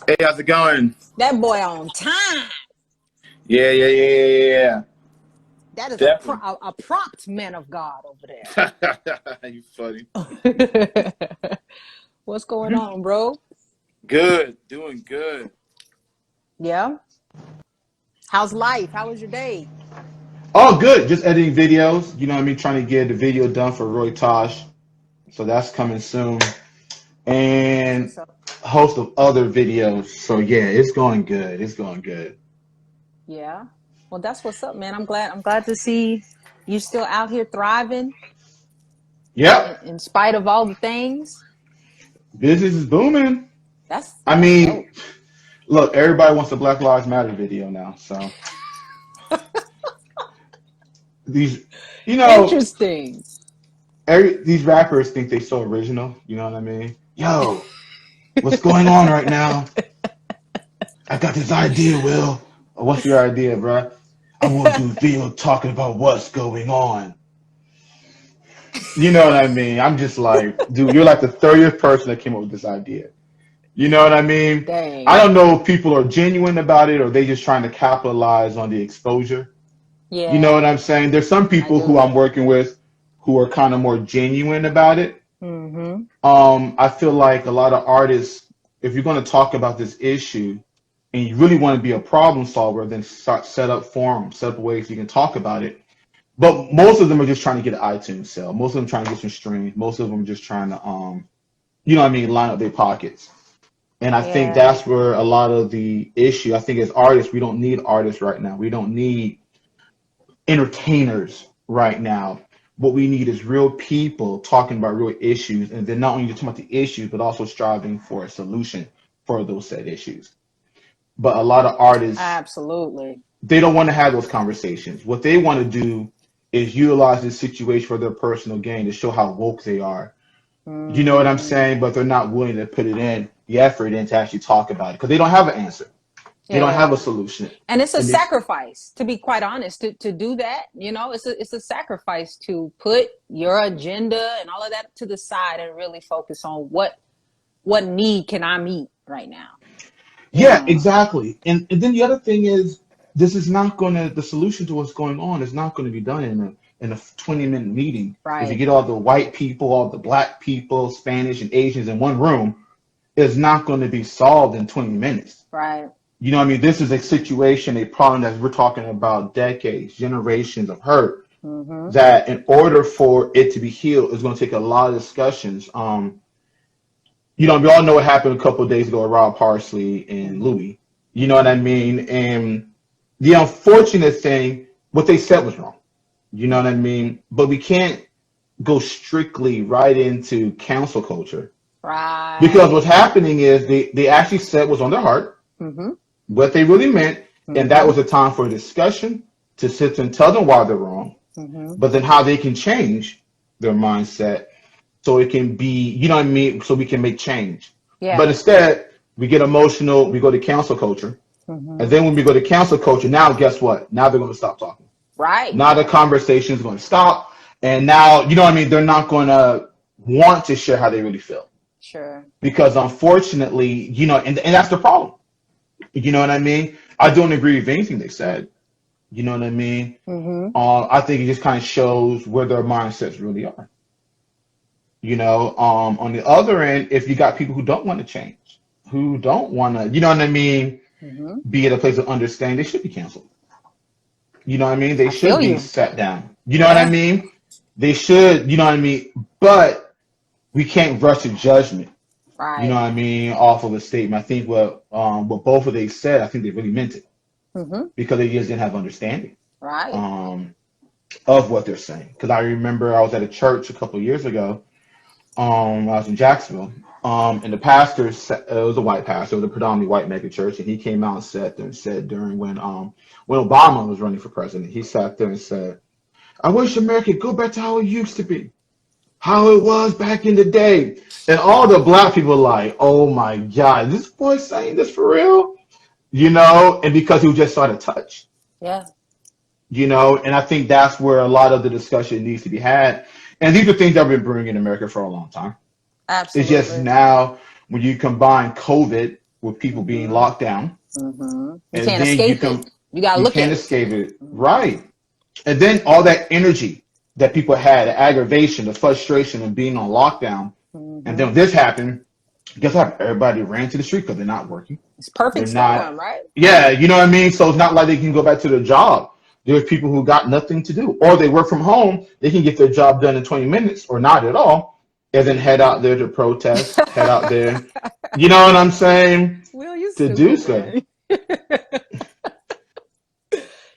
Hey, how's it going? That boy on time. Yeah. That is Definitely. a prompt man of God over You funny. there. What's going on, bro? Good, doing good. Yeah. How's life? How was your day? Oh, good. Just editing videos. You know what I mean? Trying to get the video done for Roy Tosh. So that's coming soon. That's And what's up. a host of other videos. So yeah, it's going good. It's going good. Yeah. Well, that's what's up, man. I'm glad to see you still out here thriving in, Yep. in spite of all the things. Business is booming. I That's mean, dope. look, everybody wants a Black Lives Matter video now. So these, you know, Interesting. these rappers think they so original. You know what I mean? Yo, what's going on right now? I got this idea, Will. What's your idea, bruh? I want to do a video talking about what's going on. You know what I mean? I'm just like, dude, you're like the 30th person that came up with this idea. You know what I mean? I Dang. don't know if people are genuine about it or they just trying to capitalize on the exposure. You know Yeah, what I'm saying? There's some I people who do. I'm working with who are kind of more genuine about it. Mm-hmm. I feel like a lot of artists, if you're going to talk about this issue and you really want to be a problem solver, then start set up forums, set up ways you can talk about it. But most of them are just trying to get an iTunes sale. Most of them trying to get some streams. Most of them are just trying to, you know what I mean, line up their pockets. And I think Yeah. that's where a lot of the issue. I think as artists, we don't need artists right now. We don't need entertainers right now. What we need is real people talking about real issues, and then not only talking about the issues, but also striving for a solution for those said issues. But a lot of artists, Absolutely. they don't want to have those conversations. What they want to do is utilize this situation for their personal gain to show how woke they are. You know what I'm Mm, saying? But they're not willing to put it in, the effort in to actually talk about it because they don't have an answer. They don't have a yeah. solution. And it's a And they, sacrifice, to be quite honest, to do that. It's a sacrifice to put your agenda and all of that to the side and really focus on what need can I meet right now, you yeah, know. exactly. And then the other thing is, this is not going to, the solution to what's going on is not going to be done in a 20-minute meeting. If you Right. get all the white people, all the black people, Spanish and Asians in one room, it's not going to be solved in 20 minutes. Right. You know what I mean? This is a situation, a problem that we're talking about decades, generations of hurt, Mm-hmm. that in order for it to be healed is going to take a lot of discussions. We all know what happened a couple of days ago with Rob Parsley and Mm-hmm. Louis. You know what I mean? And the unfortunate thing, what they said was wrong. You know what I mean? But we can't go strictly right into cancel culture because Right. what's happening is they actually said what's on their heart, Mm-hmm. what they really meant, and that Mm-hmm. was a time for a discussion to sit and tell them why they're wrong, Mm-hmm. but then how they can change their mindset so it can be, you know what I mean, so we can make change. But Yeah. instead, we get emotional, we go to cancel culture, and Mm-hmm. then when we go to cancel culture, now guess what? Now they're going to stop talking. Right. Now the conversation is going to stop, and now, you know what I mean, they're not going to want to share how they really feel. Sure. Because unfortunately, and that's the problem. You know what I mean? I don't agree with anything they said. You know what I mean? Mm-hmm. I think it just kind of shows where their mindsets really are. On the other end, if you got people who don't want to change, who don't want to, you know what I mean, Mm-hmm. be at a place of understanding, they should be canceled. You know what I mean? They I feel should be you. set down. You know what I Yeah. mean? They should, you know what I mean? But we can't rush to judgment, you know Right. what I mean, off of a statement. I think what both of they said, I think they really meant it Mm-hmm. because they just didn't have understanding Right. um, of what they're saying. Because I remember I was at a church a couple of years ago. I was in Jacksonville, and the pastor, it was a white pastor, it was a predominantly white mega church, and he came out and sat there and said during when Obama was running for president, he sat there and said, "I wish America could go back to how it used to be, how it was back in the day." And all the black people were like, "Oh my God, this boy saying this for real?" And because he was just sort of touched, Yeah. and I think that's where a lot of the discussion needs to be had. And these are things that have been brewing in America for a long time. It's just Absolutely. now when you combine COVID with people being Mm-hmm. locked down, Mm-hmm. You and can't then escape it. You gotta you look can't at it. escape it, Mm-hmm. right? And then all that energy that people had, the aggravation, the frustration of being on lockdown, and then Mm-hmm. when this happened, guess what? Everybody ran to the street because they're not working. It's They're perfect not, storm, right? yeah, you know what I mean? So it's not like they can go back to their job. There's people who got nothing to do, or they work from home. They can get their job done in 20 minutes or not at all, and then head out there to protest, head out there, you know what I'm saying, Will, you to do stupid, stuff. man.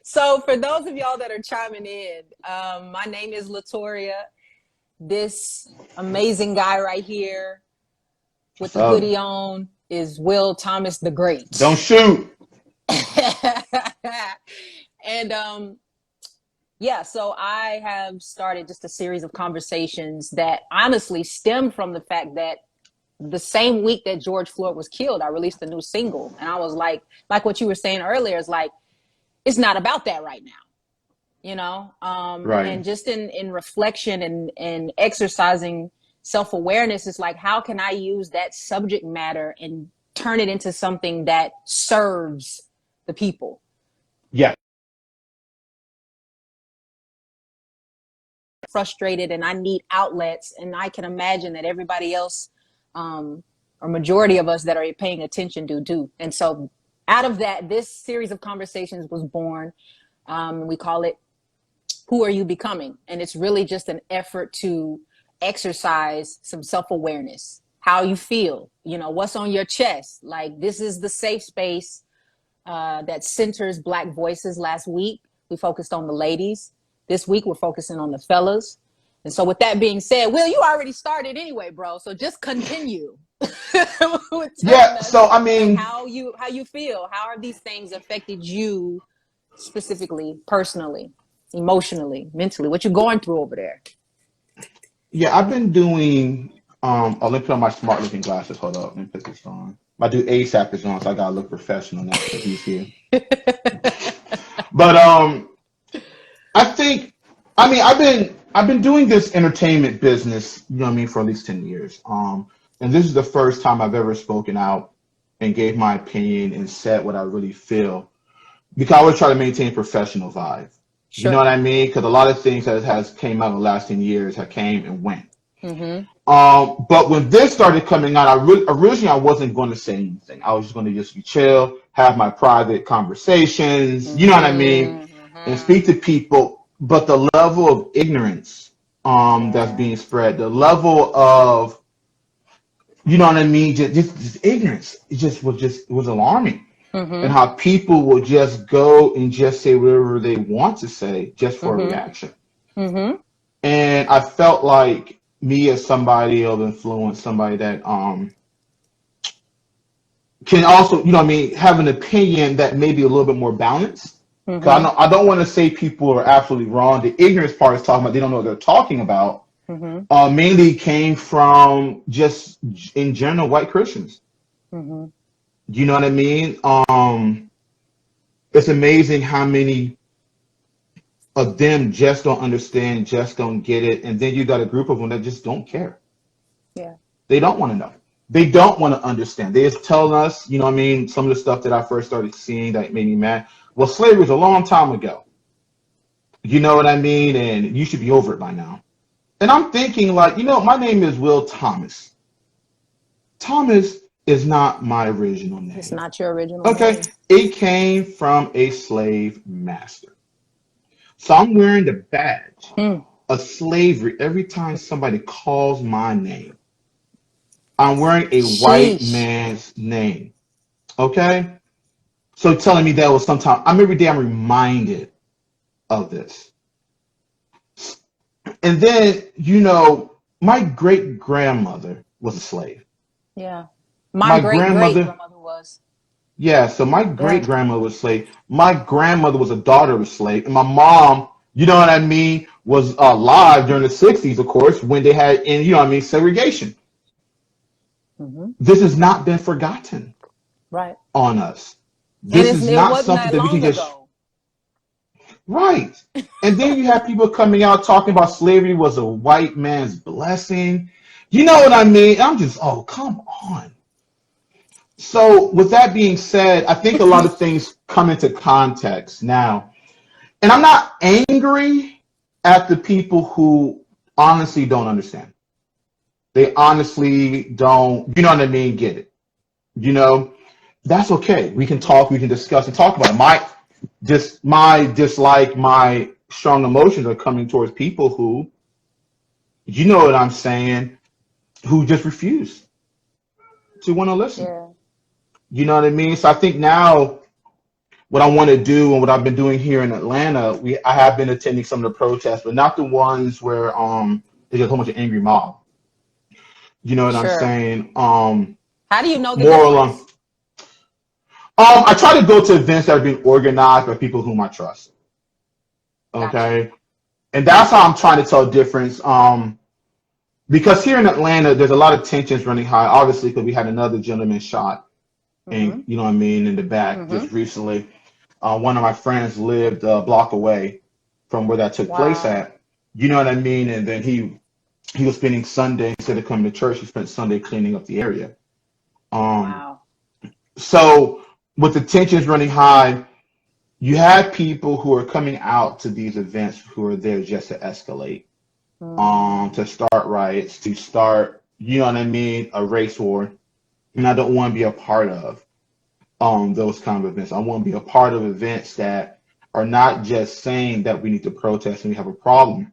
So, for those of y'all that are chiming in, my name is LaToria. This amazing guy right here with the So hoodie on is Will Thomas the Great. don't shoot. And yeah, so I have started just a series of conversations that honestly stem from the fact that the same week that George Floyd was killed, I released a new single. And I was like what you were saying earlier, is like, it's not about that right now, you know? Right. And just in reflection and exercising self-awareness, it's like, how can I use that subject matter and turn it into something that serves the people? Yeah. Frustrated and I need outlets, and I can imagine that everybody else, or majority of us that are paying attention do too. And so out of that, this series of conversations was born. We call it Who Are You Becoming? And it's really just an effort to exercise some self-awareness, how you feel, you know, what's on your chest. Like, this is the safe space that centers Black voices. Last week we focused on the ladies. This week we're focusing on the fellas. And so with that being said, Will, you already started anyway, bro. So just continue with telling Yeah. us So I like mean, how you feel. How are these things affected you specifically, personally, emotionally, mentally? What you going through over there? yeah, I've been doing. Oh, let me put on my smart looking glasses. Hold up, let me put this on. My dude ASAP is on, so I gotta look professional now that he's here. But I think, I mean, I've been doing this entertainment business, you know what I mean, for at least 10 years. And this is the first time I've ever spoken out and gave my opinion and said what I really feel, because I always try to maintain a professional vibe. You know Sure. what I mean? Because a lot of things that has came out in the last 10 years have came and went. Mm-hmm. But when this started coming out, originally I wasn't going to say anything. I was just going to just be chill, have my private conversations, you know what I mean, Mm-hmm. and Mm-hmm. speak to people. But the level of ignorance that's Yeah. being spread, the level of, you know what I mean, just ignorance, it was alarming. And Mm-hmm. how people will just go and just say whatever they want to say just for a Mm-hmm. reaction. Mm-hmm. And I felt like me as somebody of influence, somebody that can also, you know what I mean, have an opinion that may be a little bit more balanced. Because Mm-hmm. I don't want to say people are absolutely wrong. The ignorance part is talking about they don't know what they're talking about. Mm-hmm. Mainly came from just in general white Christians. Mm-hmm. You know what I mean? It's amazing how many of them just don't understand, just don't get it, and then you got a group of them that just don't care. Yeah. They don't want to know. They don't want to understand. They just tell us, you know what I mean, some of the stuff that I first started seeing that made me mad. Well, slavery was a long time ago. You know what I mean? And you should be over it by now. And I'm thinking, like, you know, my name is Will Thomas. Thomas is not my original It's name. not your original Okay? name. It came from a slave master. So I'm wearing the badge Hmm. of slavery every time somebody calls my name. I'm wearing a white Sheesh. man's name. Okay? So telling me that was sometime, I'm every day I'm reminded of this. And then, you know, my great grandmother was a slave. Yeah. My My great great grandmother, grandmother was. yeah, so my Yeah. great grandmother was a slave. My grandmother was a daughter of a slave. And my mom, you know what I mean, was alive during the 60s, of course, when they had, in, you know what I mean, segregation. Mm-hmm. This has not been forgotten Right. on us. And This it's, is it not wasn't something that that we can long just, ago. right. And then you have people coming out talking about slavery was a white man's blessing. You know what I mean? I'm just, oh, come on. So with that being said, I think a lot of things come into context now. And I'm not angry at the people who honestly don't understand. They honestly don't, you know what I mean, get it. You know, that's okay. We can talk, we can discuss and talk about it. My dislike, my strong emotions are coming towards people who, you know what I'm saying, who just refuse to want to listen. Yeah. You know what I mean? So I think now what I want to do and what I've been doing here in Atlanta, I have been attending some of the protests, but not the ones where there's just a whole bunch of angry mob. You know what I'm Sure. saying? How do you know the More along. difference? I try to go to events that are being organized by people whom I trust. Gotcha. Okay, and that's how I'm trying to tell difference. Because here in Atlanta, there's a lot of tensions running high. Obviously, because we had another gentleman shot, and Mhm. you know what I mean, in the back Mhm. just recently. One of my friends lived a block away from where that took place Wow. at. You know what I mean? And then he was spending Sunday instead of coming to church. He spent Sunday cleaning up the area. Um, Wow. so with the tensions running high, you had people who are coming out to these events who are there just to escalate, Mm. to start riots, to start, you know what I mean, a race war. And I don't want to be a part of those kind of events. I want to be a part of events that are not just saying that we need to protest and we have a problem,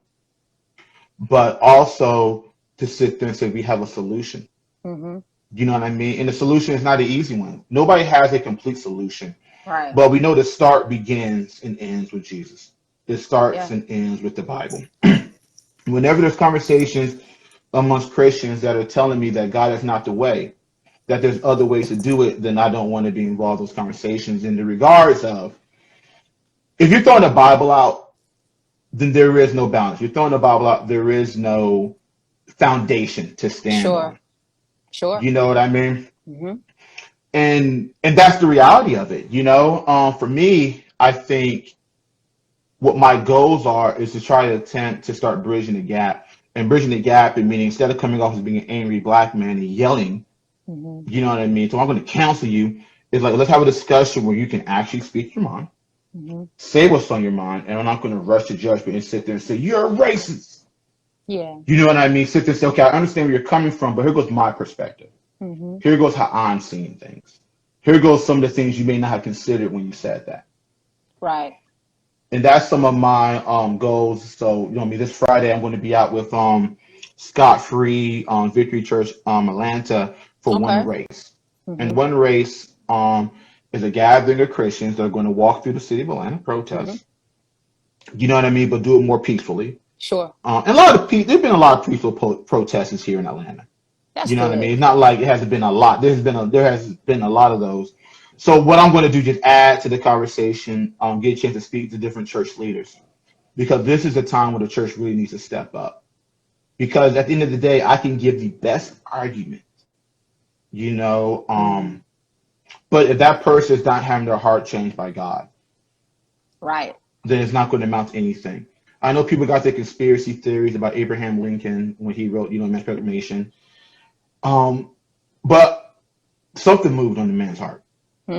but also to sit there and say we have a solution. Mhm. You know what I mean? And the solution is not an easy one. Nobody has a complete solution, Right. but we know the start begins and ends with Jesus. It starts Yeah. and ends with the Bible. Whenever there's conversations amongst Christians that are telling me that God is not the way, that there's other ways to do it, then I don't want to be involved in those conversations in the regards of if you're throwing the Bible out, then there is no balance. If you're throwing the Bible out, there is no foundation to stand Sure. on. Sure. You know what I mean? Mhm. And that's the reality of it. You know, for me, I think what my goals are is to try to attempt to start bridging the gap. And bridging the gap, and meaning instead of coming off as being an angry black man and yelling, Mhm. you know what I mean? So I'm going to counsel you. Is like let's have a discussion where you can actually speak your mind, Mhm. say what's on your mind, and I'm not going to rush to judgment and sit there and say you're a racist. Yeah. You know what I mean? Sit there and say, okay, I understand where you're coming from, but here goes my perspective. Mhm. Here goes how I'm seeing things. Here goes some of the things you may not have considered when you said that. Right. And that's some of my goals. So, you know, this Friday I'm going to be out with Scott Free on Victory Church Atlanta for one Okay. race. And Mhm. one race is a gathering of Christians that are going to walk through the city of Atlanta, Mhm. protest. You know what I mean? But do it more peacefully. Sure. And a lot of there've been a lot of peaceful protests here in Atlanta. That's You know what I mean? good. It's not like it hasn't been a lot. There has been a lot of those. So what I'm going to do just add to the conversation, get a chance to speak to different church leaders because this is a time where the church really needs to step up. Because at the end of the day, I can give the best argument, you know, Mhm. but if that person is not having their heart changed by God, Right. then it's not going to amount to anything. I know people got their conspiracy theories about Abraham Lincoln when he wrote, you know, Emancipation Proclamation. But something moved on the man's heart to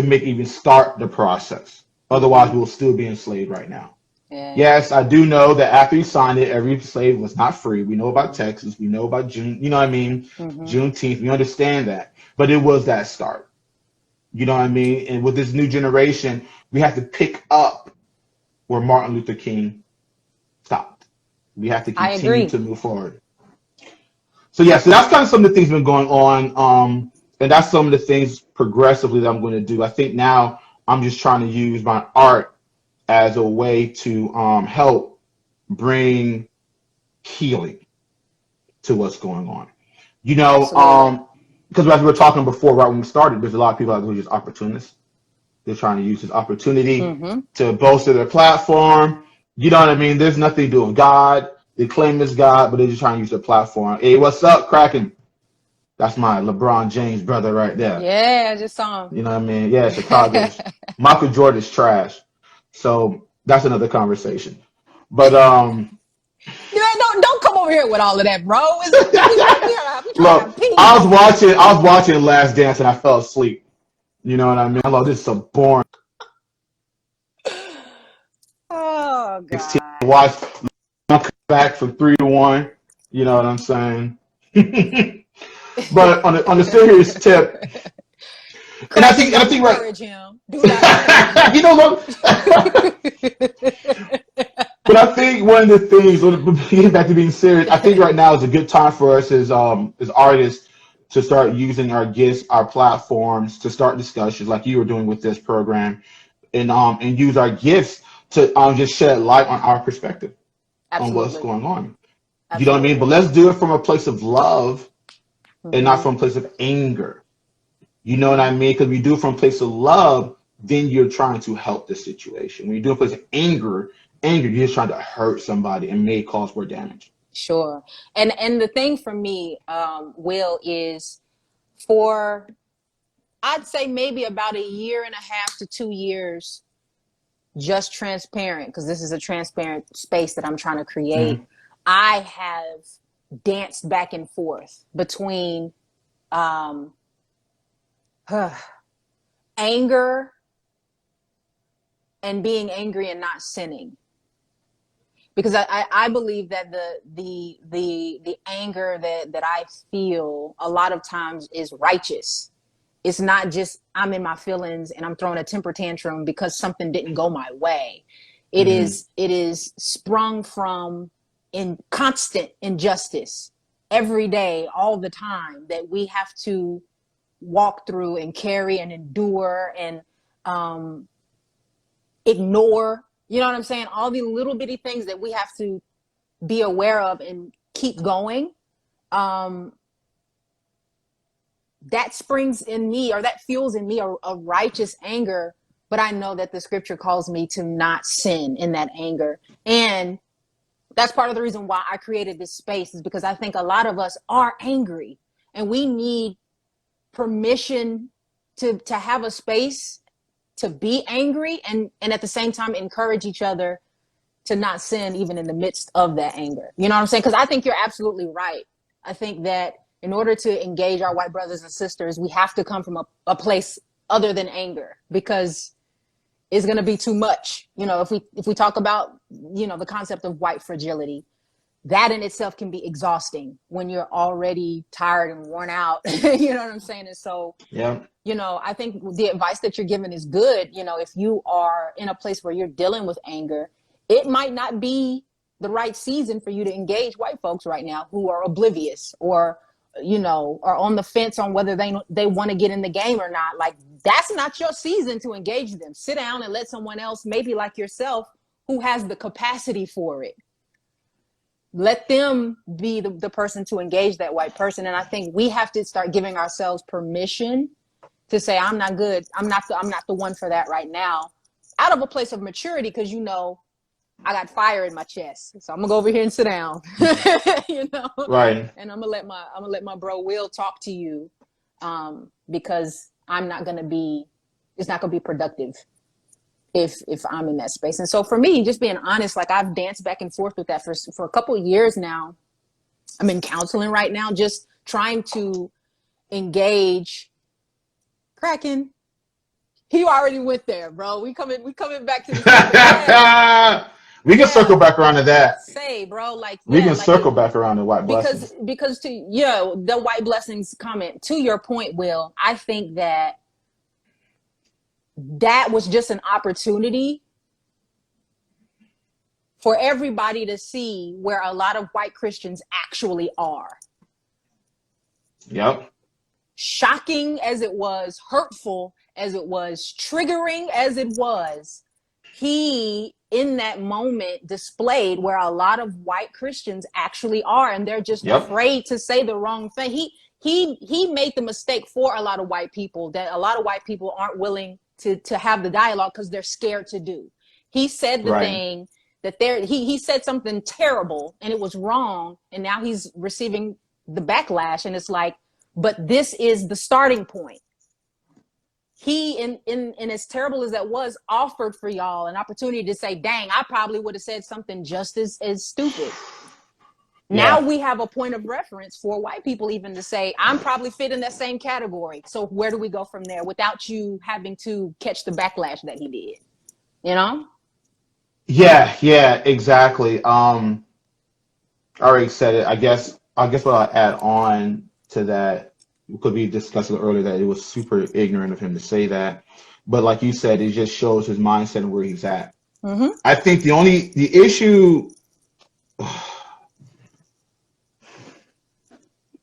Hmm. make even start the process. Otherwise, Mhm. we'll still be enslaved right now. Yeah. Yes, I do know that after he signed it, every slave was not free. We know about Mhm. Texas. We know about June. You know what I mean? Mhm. Juneteenth. We understand that. But it was that start. You know what I mean? And with this new generation, we have to pick up where Martin Luther King stopped. We have to I continue agree. to move forward. So yeah, so that's kind of some of the things been going on. And that's some of the things progressively that I'm going to do. I think now I'm just trying to use my art as a way to help bring healing to what's going on. You know, Absolutely. because as we were talking before, right when we started, there's a lot of people out there who are just opportunists. They're trying to use this opportunity Mhm. to bolster their platform. You know what I mean? There's nothing to do with God. They claim it's God, but they're just trying to use their platform. Hey, what's up, Kraken? That's my LeBron James brother right there. Yeah, I just saw You know what I mean? Yeah, Chicago's him. Michael Jordan's trash. So that's another conversation. But You know, don't come over here with all of that, bro. We trying to Look, have peace. I was watching Last Dance and I fell asleep. You know what I mean? I'm like, this is so boring. Oh God. Watch come back from 3-1. You know what I'm saying? But on the serious tip, Kraken, and I don't think right, encourage him. Do not encourage you him. know what? But I think one of the things, getting back to being serious, I think right now is a good time for us as artists to start using our gifts, our platforms, to start discussions like you were doing with this program, and use our gifts to just shed light on our perspective on what's Absolutely. going on. You know what I mean? But Absolutely. let's do it from a place of love and not Hmm. from a place of anger. You know what I mean? Because we do it from a place of love, then you're trying to help the situation. When you do it from a place of anger, you're just trying to hurt somebody and may cause more damage. Sure. And the thing for me, Will, is for I'd say maybe about a year and a half to 2 years, just transparent, because this is a transparent space that I'm trying to create. Mm-hmm. I have danced back and forth between um, anger and being angry and not sinning. Because I believe that the anger that I feel a lot of times is righteous. It's not just I'm in my feelings and I'm throwing a temper tantrum because something didn't go my way. Mm-hmm. It is sprung from in constant injustice every day, all the time, that we have to walk through and carry and endure and um, ignore. You know what I'm saying? All the little bitty things that we have to be aware of and keep going. Um, that springs in me, or that fuels in me, a righteous anger. But I know that the scripture calls me to not sin in that anger. And that's part of the reason why I created this space, is because I think a lot of us are angry and we need permission to have a space to be angry, and at the same time encourage each other to not sin even in the midst of that anger. You know what I'm saying? Because I think you're absolutely right. I think that in order to engage our white brothers and sisters, we have to come from a place other than anger, because it's going to be too much. You know, if we talk about, you know, the concept of white fragility, that in itself can be exhausting when you're already tired and worn out. You know what I'm saying? And so, Yeah. you know, I think the advice that you're giving is good. You know, if you are in a place where you're dealing with anger, it might not be the right season for you to engage white folks right now who are oblivious, or, you know, are on the fence on whether they want to get in the game or not. Like, that's not your season to engage them. Sit down and let someone else, maybe like yourself, who has the capacity for it, let them be the person to engage that white person. And I think we have to start giving ourselves permission to say, I'm not good. I'm not the one for that right now, out of a place of maturity. Because, you know, I got fire in my chest, so I'm gonna go over here and sit down. You know, Right. and I'm gonna let my bro Will talk to you, because I'm not gonna be, it's not gonna be productive if I'm in that space. And so for me, just being honest, like, I've danced back and forth with that for a couple of years now. I'm in counseling right now, just trying to engage. Kraken, he already went there, bro. We coming back to the subject. Yeah, We can circle yeah. back around to that. Say, bro, like, We yeah, can like it, circle back around to white because blessings. to, you know, the white blessings comment, to your point, Will, I think that that was just an opportunity for everybody to see where a lot of white Christians actually are. Yep. Shocking as it was, hurtful as it was, triggering as it was, he in that moment displayed where a lot of white Christians actually are, and they're just Yep. afraid to say the wrong thing. He made the mistake for a lot of white people, that a lot of white people aren't willing to have the dialogue because they're scared to do. He said the Right. thing that he said something terrible and it was wrong, and now he's receiving the backlash, and it's like, but this is the starting point. He, in as terrible as that was, offered for y'all an opportunity to say, dang, I probably would have said something just as stupid. Now Yeah. we have a point of reference for white people even to say, I'm probably fit in that same category. So where do we go from there without you having to catch the backlash that he did? You know? Yeah, yeah, exactly. I already said it. I guess what I'll add on to that, because we discussed it earlier, that it was super ignorant of him to say that. But like you said, it just shows his mindset and where he's at. Mm-hmm. I think the issue.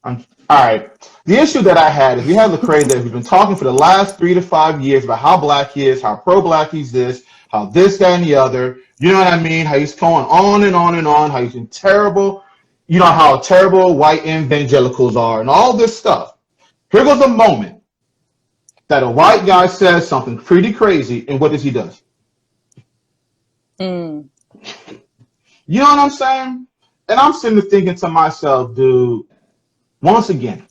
All right. The issue that I had is we have LaCraze who's been talking for the last 3 to 5 years about how black he is, how pro-black he's this, how this, that, and the other. You know what I mean? How he's going on and on and on, how he's been terrible, you know, how terrible white evangelicals are and all this stuff. Here goes a moment that a white guy says something pretty crazy, and what does he do? Mm. You know what I'm saying? And I'm sitting there thinking to myself, dude, once again,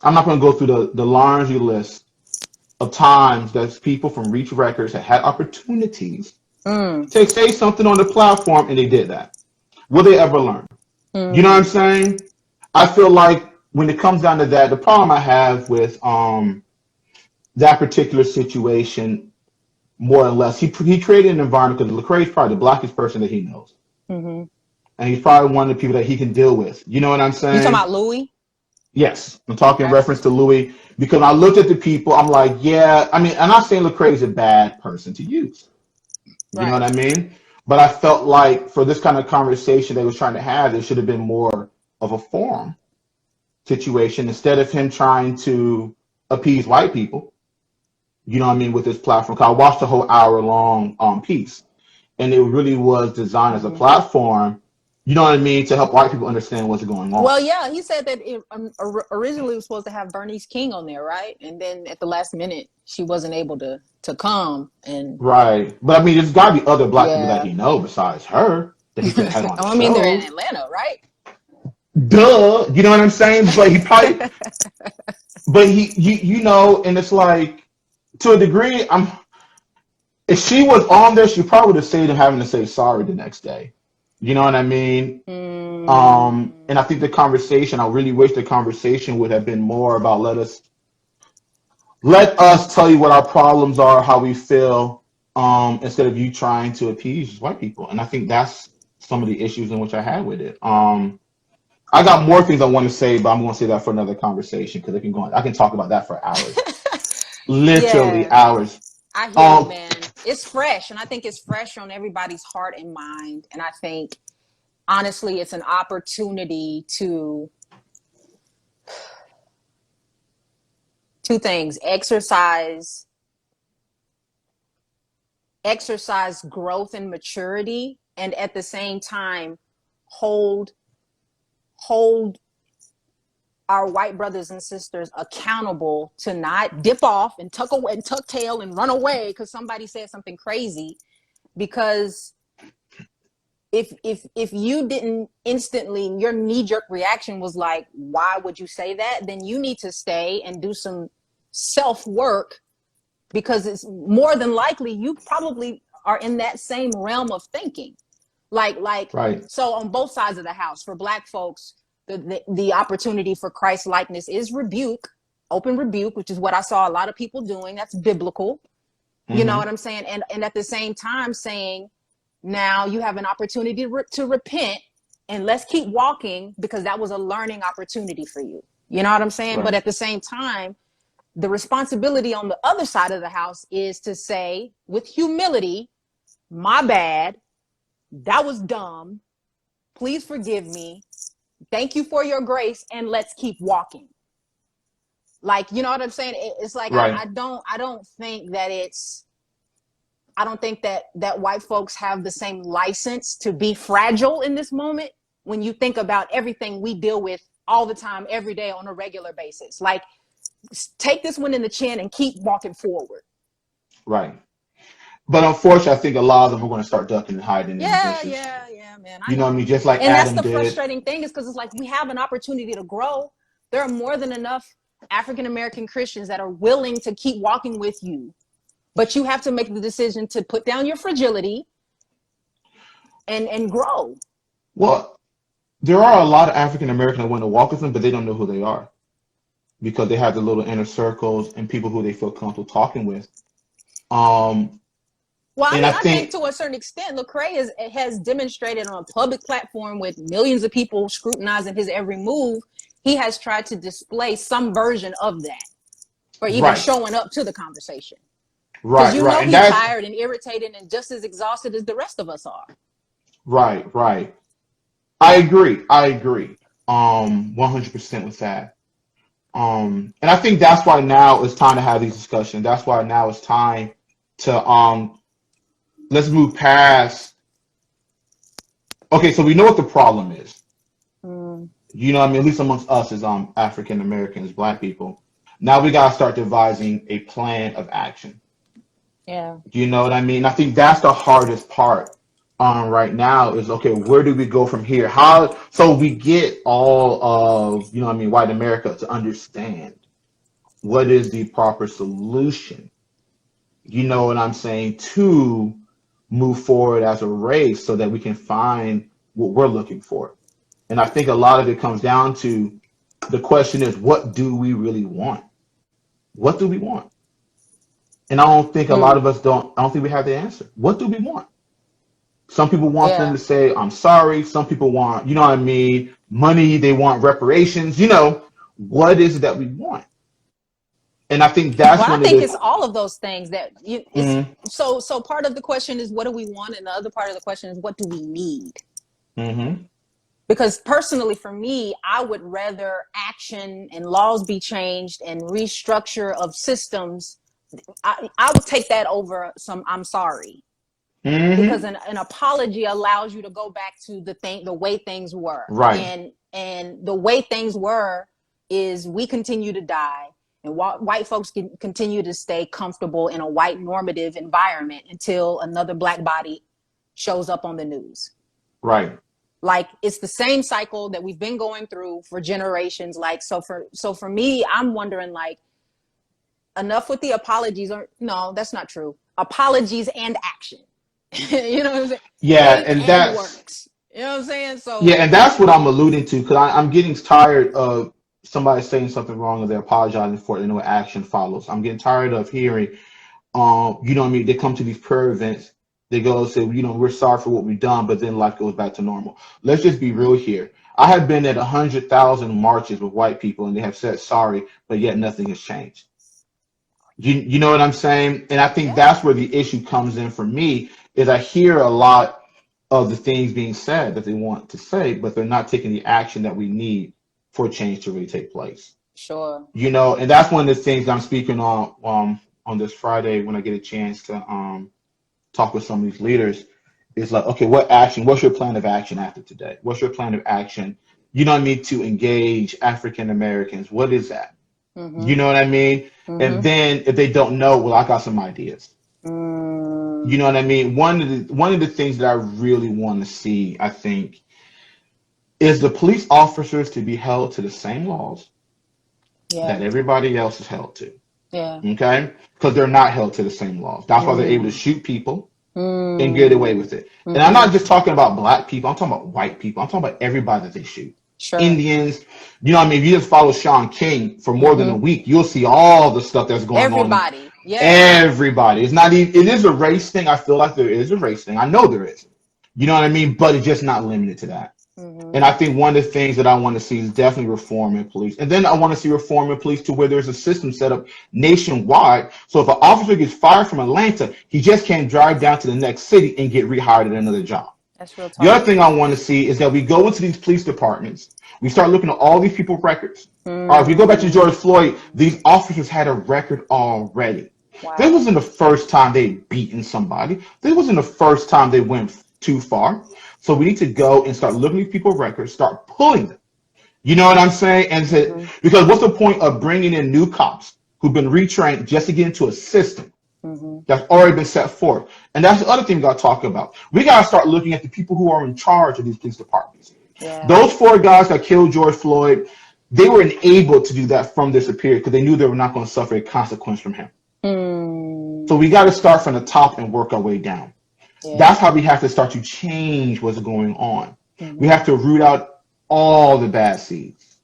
I'm not going to go through the laundry list of times that people from Reach Records had opportunities Mm. to say something on the platform and they did that. Will they ever learn? You know what I'm Mm. saying? I feel like when it comes down to that, the problem I have with that particular situation, more or less, he created an environment because Lecrae is probably the blackest person that he knows, Mm-hmm. and he's probably one of the people that he can deal with. You know what I'm You talking saying? about Louis? Yes, I'm talking in Okay. reference to Louis because I looked at the people. I'm like, yeah. I mean, I'm not saying Lecrae is a bad person to use. You know what Right. I mean? But I felt like for this kind of conversation they was trying to have, there should have been more of a forum situation instead of him trying to appease white people. You know what I mean with this platform? 'Cause I watched the whole hour long piece, and it really was designed as a Mm-hmm. platform. You know what I mean to help white people understand what's going on. Well, yeah, he said that it originally was supposed to have Bernice King on there, right? And then at the last minute, she wasn't able to come. And Right. But I mean, there's got to be other black people that yeah, he know besides her that he could have had oh, on the I mean, they're in show. Atlanta, right? Duh. You know what I'm saying? But he probably, but you know, and it's like, to a degree, if she was on there, she probably would have saved him having to say sorry the next day. You know what I mean? And I think the conversation, I really wish the conversation would have been more about let us tell you what our problems are, how we feel, instead of you trying to appease white people. And I think that's some of the issues in which I had with it. I got more things I want to say, but I'm going to say that for another conversation because I can talk about that for hours, literally Yeah, hours. I hear you, Um, man. It's fresh, and I think it's fresh on everybody's heart and mind. And I think, honestly, it's an opportunity to two things: exercise growth and maturity, and at the same time hold hold our white brothers and sisters accountable to not dip off and tuck away and tuck tail and run away because somebody said something crazy. Because if you didn't instantly, your knee-jerk reaction was like, why would you say that? Then you need to stay and do some self-work, because it's more than likely you probably are in that same realm of thinking. Like right, so on both sides of the house, for black folks, the opportunity for Christ likeness is rebuke, open rebuke, which is what I saw a lot of people doing. That's biblical. You know hmm, what I'm saying? And at the same time saying, now you have an opportunity to repent, and let's keep walking, because that was a learning opportunity for you. You know what I'm saying? But right, at the same time, the responsibility on the other side of the house is to say with humility, my bad, that was dumb, please forgive me, thank you for your grace, and let's keep walking. Like, you know what I'm saying? It's like right. I don't think that white folks have the same license to be fragile in this moment, when you think about everything we deal with all the time, every day, on a regular basis. Like, take this one in the chin and keep walking forward. Right. But unfortunately, I think a lot of them are going to start ducking and hiding in the Yeah, bushes. yeah, yeah, man. I You know what I know. mean? Just like And that's Adam the did. frustrating thing, is because it's like we have an opportunity to grow. There are more than enough African American Christians that are willing to keep walking with you. But you have to make the decision to put down your fragility and grow. Well, there are a lot of African Americans that want to walk with them, but they don't know who they are because they have the little inner circles and people who they feel comfortable talking with. Um, Well, I and mean, I I think think, to a certain extent, Lecrae has demonstrated on a public platform with millions of people scrutinizing his every move. He has tried to display some version of that, or even right, showing up to the conversation. Because right, you right, know and he that's tired and irritated and just as exhausted as the rest of us are. right, right. I agree. I agree. 100% with that. And I think that's why now it's time to have these discussions. That's why now it's time to let's move past. Okay, so we know what the problem is. Mm, You know what I mean? At least amongst us as African Americans, Black people. Now we gotta start devising a plan of action. yeah. You know what I mean? I think that's the hardest part right now is okay, where do we go from here? How so we get all of, you know what I mean, white America to understand what is the proper solution, you know what I'm saying, to move forward as a race so that we can find what we're looking for. And I think a lot of it comes down to the question is, what do we really want? What do we want? And I don't think a lot Mm, of us don't, I don't think we have the answer. What do we want? Some people want them yeah. to say, I'm sorry. Some people want, you know what I mean, money. They want reparations. You know, what is it that we want? And I think that's Well, I one of think it's the, all of those things that you it's mm-hmm, so part of the question is what do we want, and the other part of the question is what do we need? mm-hmm, Because personally for me, I would rather action and laws be changed and restructure of systems. I would take that over some I'm sorry. Because mm-hmm, an apology allows you to go back to the way things were. right, And the way things were is we continue to die and white folks can continue to stay comfortable in a white normative environment until another black body shows up on the news. right, Like it's the same cycle that we've been going through for generations. Like so for me, I'm wondering like enough with the apologies, or no, that's not true. Apologies and action. You know what I'm saying? yeah, Faith and and that's works. You know what I'm saying? yeah, So and that's what I'm alluding to because I'm getting tired of somebody saying something wrong and they're apologizing for it and no action follows. I'm getting tired of hearing, you know what I mean? They come to these prayer events, they go and say, you know, we're sorry for what we've done, but then life goes back to normal. Let's just be real here. I have been at 100,000 marches with white people and they have said sorry, but yet nothing has changed. You know what I'm saying? And I think yeah, that's where the issue comes in for me is I hear a lot of the things being said that they want to say, but they're not taking the action that we need for change to really take place. sure. You know, and that's one of the things I'm speaking on this Friday when I get a chance to talk with some of these leaders. Is like, okay, what action? What's your plan of action after today? What's your plan of action? You know what I mean, to engage African Americans. What is that? You Mm-hmm. know what I mean? And Mm-hmm. then if they don't know, well, I got some ideas. You Mm, know what I mean? One of the things that I really want to see, I think, is the police officers to be held to the same laws yeah. that everybody else is held to. Yeah. Okay? Because they're not held to the same laws. That's why they're able to Mm, shoot people and get away mm, with it. And I'm mm-hmm. not just talking about black people, I'm talking about white people. I'm talking about everybody that they shoot. Sure. Indians, you know what I mean? If you just follow Sean King for more than a Mm-hmm. week, you'll see all the stuff that's going on. Everybody. Yeah. Everybody. It's not even, it is a race thing. I feel like there is a race thing. I know there is. You know what I mean? But it's just not limited to that. Mm-hmm. And I think one of the things that I want to see is definitely reform in police. And then I want to see reform in police to where there's a system set up nationwide. So if an officer gets fired from Atlanta, he just can't drive down to the next city and get rehired at another job. That's real The other talk. thing I want to see is that we go into these police departments, we start looking at all these people's records. All right, if we go back to George Mm, Floyd, these officers had a record already. This wow. wasn't the first time they'd beaten somebody. This wasn't the first time they went too far. So we need to go and start looking at these people's records, start pulling them. You know what I'm saying? And to, Mm-hmm. because what's the point of bringing in new cops who've been retrained just to get into a system Mm-hmm. that's already been set forth? And that's the other thing we got to talk about. We got to start looking at the people who are in charge of these police departments. Yeah. Those four guys that killed George Floyd, they were enabled to do that from their superior because they knew they were not going to suffer a consequence from him. So Mm, we got to start from the top and work our way down. yeah. That's how we have to start to change what's going on. We Mm-hmm. have to root out all the bad seeds.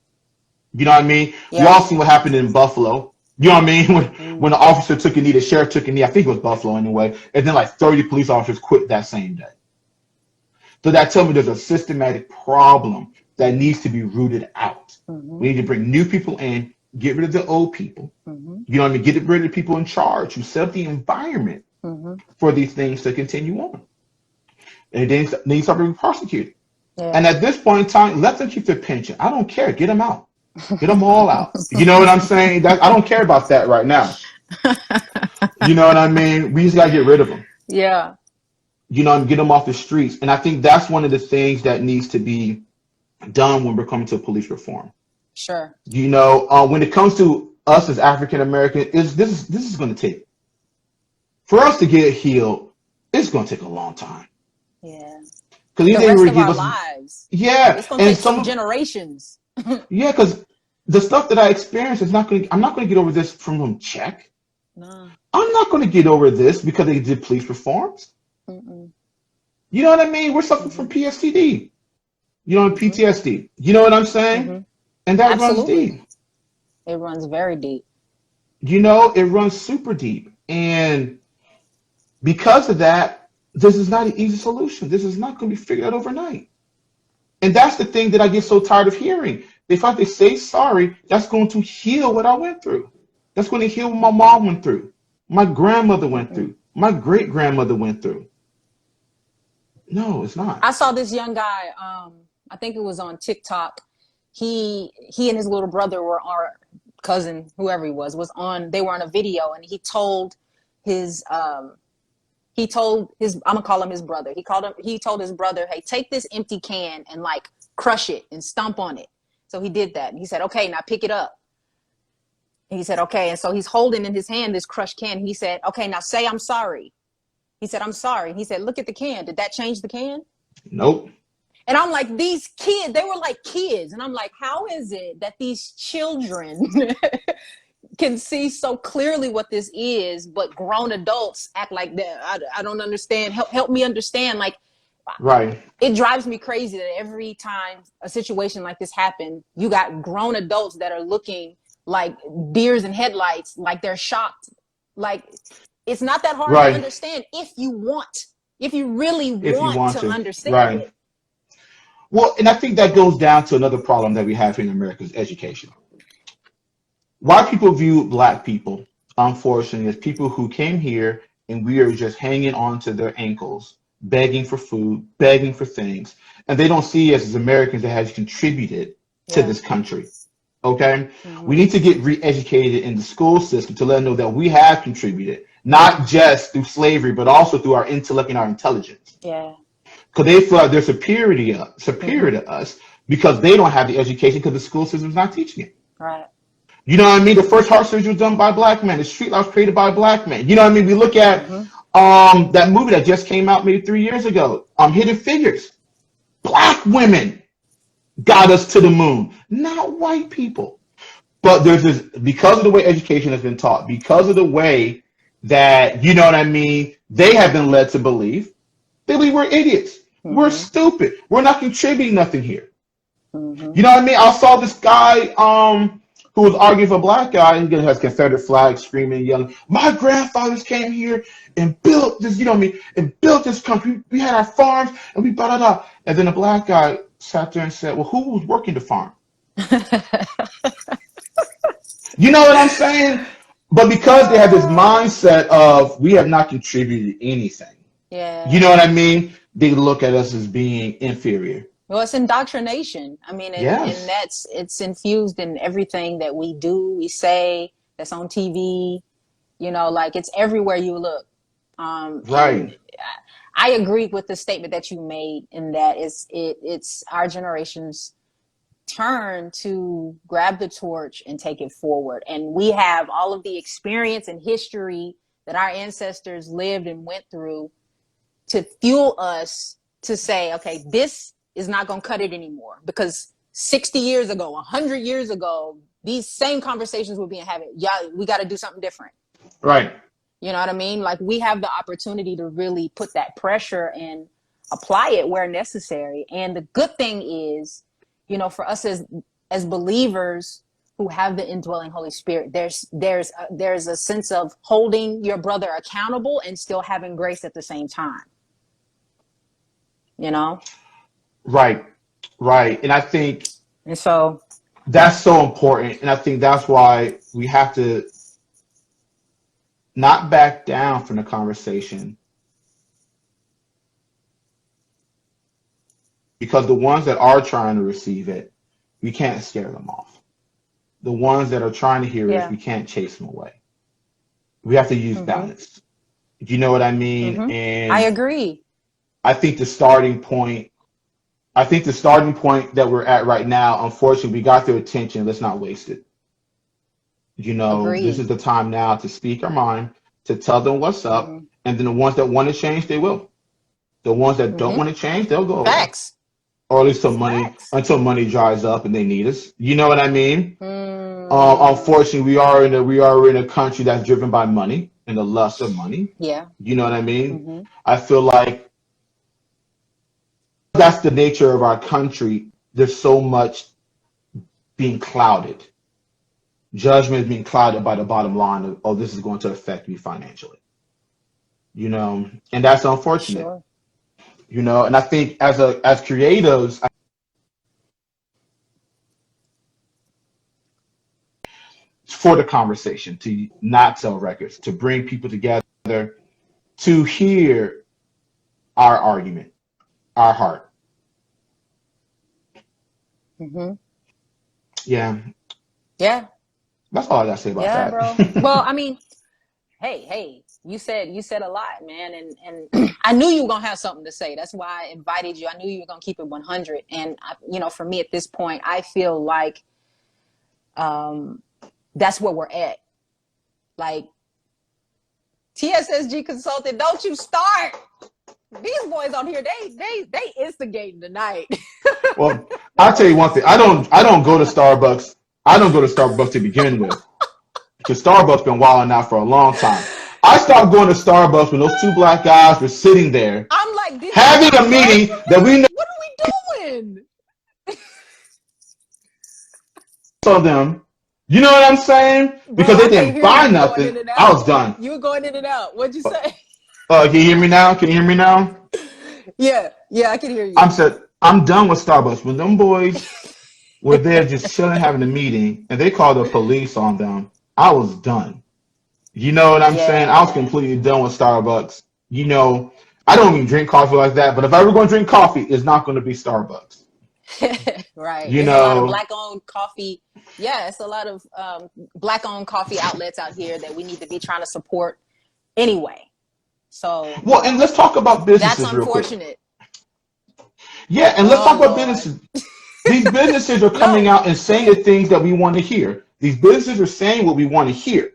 You know what I mean? We Yeah. all seen what happened in Buffalo. You know what I mean? When the Mm-hmm. officer took a knee, the sheriff took a knee. I think it was Buffalo anyway. And then like 30 police officers quit that same day. So that tells me there's a systematic problem that needs to be rooted out. Mm-hmm. We need to bring new people in, get rid of the old people. Mm-hmm. You know what I mean? Get rid of the people in charge who set up the environment Mm-hmm. for these things to continue on. And then they start being prosecuted. Yeah. And at this point in time, let them keep their pension. I don't care. Get them out. Get them all out. You know what I'm saying? I don't care about that right now. You know what I mean? We just got to get rid of them. Yeah. You know, and get them off the streets. And I think that's one of the things that needs to be done when we're coming to police reform. Sure. You know, when it comes to us as African Americans, this is going to take for us to get healed. It's going to take a long time Yeah. because The they rest really of give our us, lives. yeah, It's gonna and take some some of, generations. yeah, because the stuff that I experienced is not going. I'm not going to get over this from check. No. I'm not going to get over this because they did police reforms. Mm-mm. You know what I mean? We're suffering Mm-hmm. from PSTD. You know, Mm-hmm. PTSD. You know what I'm saying? Mm-hmm. And that runs Absolutely. deep. It runs very deep. You know, it runs super deep. And because of that, this is not an easy solution. This is not going to be figured out overnight. And that's the thing that I get so tired of hearing. If I have to say sorry, that's going to heal what I went through. That's going to heal what my Mm-mm. mom went through, my grandmother went Mm-mm. through, my great grandmother went through. No, it's I not. saw this young guy. I think it was on TikTok. He and his little brother were, or cousin, whoever he was on. They were on a video, and his he told his, I'm gonna call him his brother. He told his brother, hey, take this empty can and like crush it and stomp on it. So he did that. And he said, okay, now pick it up. And he said, okay. And so he's holding in his hand this crushed can. He said, okay, now say I'm sorry. He said, I'm sorry. He said, look at the can. Did that change the can? Nope. And I'm like, these kids, they were like kids. And I'm like, how is it that these children can see so clearly what this is, but grown adults act like that? I don't understand. Help me understand. Like, Right. it drives me crazy that every time a situation like this happens, you got grown adults that are looking like deers in headlights, like they're shocked. Like, it's not that hard to Right. understand if you really If you want want to to. understand Right. it. Well, and I think that goes down to another problem that we have in America is education. White people view black people, unfortunately, as people who came here and we are just hanging on to their ankles, begging for food, begging for things. And they don't see us as Americans that have contributed to Yeah. this country. Okay? We Mm-hmm. need to get re-educated in the school system to let them know that we have contributed, not just through slavery, but also through our intellect and our intelligence. Yeah. Because they feel like they're superior Mm-hmm. to us because they don't have the education because the school system is not teaching it. Right. You know what I mean? The first heart surgery was done by black men. The street light was created by black men. You know what I mean? We look at Mm-hmm. that movie that just came out maybe 3 years ago, Hidden Figures. Black women got us to the moon, not white people. But there's this because of the way education has been taught, because of the way that you know what I mean, they have been led to believe that we were idiots. We're Mm-hmm. stupid. We're not contributing nothing here. Mm-hmm. You know what I mean? I saw this guy who was arguing for a black guy. He has Confederate flag, screaming, yelling, "My grandfathers came here and built this, you know what I mean, and built this country. We had our farms and we blah, blah, blah." And then the black guy sat there and said, "Well, who was working the farm?" You know what I'm saying? But because they have this mindset of we have not contributed anything, you Yeah. know what I mean? They look at us as being inferior. Well, it's indoctrination. I mean, and Yes. it's infused in everything that we do, we say, that's on TV. You know, like it's everywhere you look. And Right. I agree with the statement that you made in that it's our generation's turn to grab the torch and take it forward. And we have all of the experience and history that our ancestors lived and went through to fuel us to say, okay, this is not going to cut it anymore. Because 60 years ago, 100 years ago, these same conversations were being had. Yeah, we got to do something different. Right. You know what I mean? Like we have the opportunity to really put that pressure and apply it where necessary. And the good thing is for us as believers who have the indwelling Holy Spirit, there's a sense of holding your brother accountable and still having grace at the same time. Right, right. And I think And so, that's so important. And I think that's why we have to not back down from the conversation, because the ones that are trying to receive it, we can't scare them off. The ones that are trying to hear us, yeah. we can't chase them away. We have to use Mm-hmm. balance. Do you know what I mean? Mm-hmm. I And agree. I think the starting point, that we're at right now, unfortunately, we got their attention. Let's not waste it. This is Agreed. the time now to speak our mind, to tell them what's up, Mm-hmm. and then the ones that want to change, they will. The ones that don't Mm-hmm. want to change, they'll go away, Facts. or at least Facts. until money dries up and they need us. You know what I mean? Mm. Unfortunately, we are in a country that's driven by money and the lust of money. Yeah. You know what I mean? Mm-hmm. I feel like that's the nature of our country. There's so much being clouded. Judgment is being clouded by the bottom line of, oh, this is going to affect me financially. And that's unfortunate. Sure. And I think as creatives, for the conversation, to not sell records, to bring people together, to hear our argument, our heart. Mm-hmm. Yeah, Yeah. that's all I gotta say about Yeah, bro. Well, that. I mean, hey, you said a lot, man, and I knew you were gonna have something to say. That's why I invited you. I knew you were gonna keep it 100. And for me at this point, I feel like that's where we're at. Like, TSSG Consulting, don't you start. These boys on here, they instigating tonight. Well, I'll tell you one thing. I don't go to Starbucks. I don't go to Starbucks to begin with, because Starbucks been wilding out for a long time. I stopped going to Starbucks when those two black guys were sitting there I'm like, did having a meeting that we know what are we doing? of them. You know what I'm saying? Bro, Because they I can't didn't hear you. buy You going in nothing. and I out. was done. You were going in and out. What'd you say? Can you hear me now? Can you hear me now? Yeah, I can hear you. I'm done with Starbucks. When them boys were there just chilling, having a meeting, and they called the police on them, I was done. You know what I'm saying? I was Yeah. completely done with Starbucks. I don't even drink coffee like that, but if I ever going to drink coffee, it's not going to be Starbucks. Right. You It's a lot of know, black-owned coffee. Yeah, it's a lot of black-owned coffee outlets out here that we need to be trying to support anyway. So well, and let's talk about that's businesses real quick. unfortunate. Yeah, and let's Oh, talk about Lord. businesses. These businesses are coming No, out and saying the things that we want to hear. These businesses are saying what we want to hear.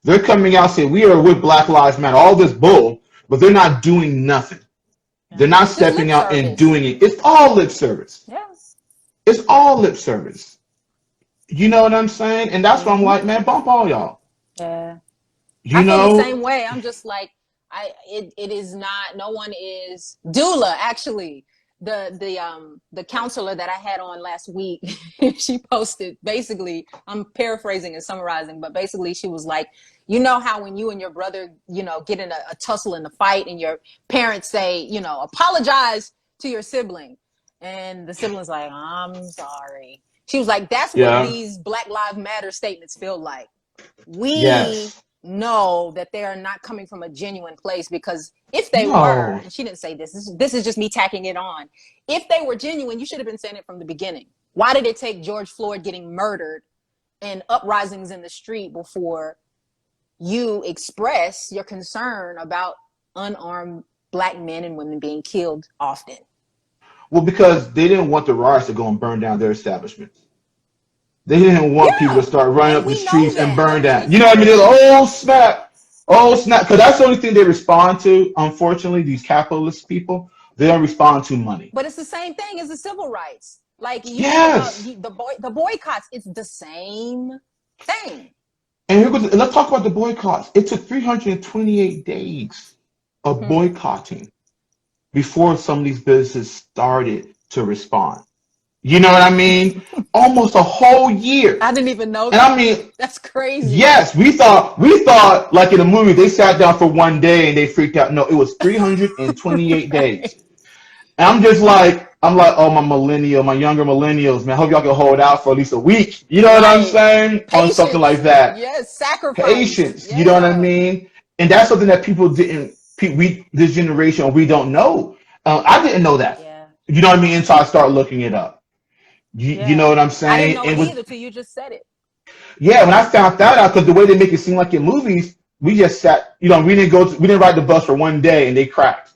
They're coming out saying we are with Black Lives Matter, all this bull, but they're not doing nothing. They're not it's just lip stepping out and service. doing it. It's all lip service. Yeah. It's all lip service. You know what I'm saying? And that's why I'm like, man, bump all y'all. Yeah. You I feel the know? same way. I'm just like, it is not, no one is Dula, actually. The counselor that I had on last week, she posted, basically, I'm paraphrasing and summarizing, but basically she was like, how when you and your brother, get in a tussle in a fight and your parents say, apologize to your sibling. And the sibling's like, I'm sorry. She was like, that's what Yeah. these Black Lives Matter statements feel like. We Yes. know that they are not coming from a genuine place, because if they were, No. and she didn't say this is just me tacking it on. If they were genuine, you should have been saying it from the beginning. Why did it take George Floyd getting murdered and uprisings in the street before you express your concern about unarmed Black men and women being killed often? Well, because they didn't want the riots to go and burn down their establishments. They didn't want people to Yeah, start running and up the we know streets and that. burn But down. it's You know what I mean? They're still, like, oh snap, because that's the only thing they respond to. Unfortunately, these capitalist people, they don't respond to money. but it's the same thing as the civil rights. Like, you think about Yes. the boycotts, it's the same thing. And let's talk about the boycotts. It took 328 days of boycotting before some of these businesses started to respond. You know what I mean? Almost a whole year. I didn't even know And I that. mean, That's crazy. yes, we thought like in a movie they sat down for one day and they freaked out. No, it was 328 Right. days. And I'm like, oh my younger millennials, man, I hope y'all can hold out for at least a week. You know what I'm Right. saying? On something like Patience. that. Yes. Sacrifice. Patience. You know what I Yeah. mean? And that's something that people didn't, we this generation we don't know. I didn't know that. Yeah. You know what I mean? Until I start looking it up. You know Yeah. what I'm I didn't saying? know it And with either till you just said it. yeah, when I found that out, because the way they make it seem like in movies, we just sat. We didn't ride the bus for one day and they cracked.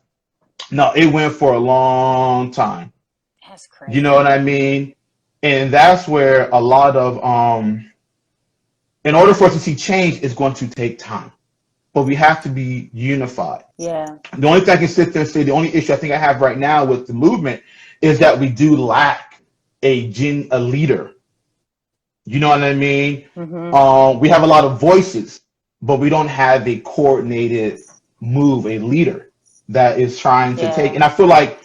No, it went for a long time. That's You know what crazy. I mean? And that's where a lot of in order for us to see change, it's going to take time. But we have to be unified. Yeah. The only thing I can sit there and say, the only issue I think I have right now with the movement is that we do lack a leader. You know what I mean? Mm-hmm. We have a lot of voices, but we don't have a coordinated move, a leader that is trying to take. Yeah. And I feel like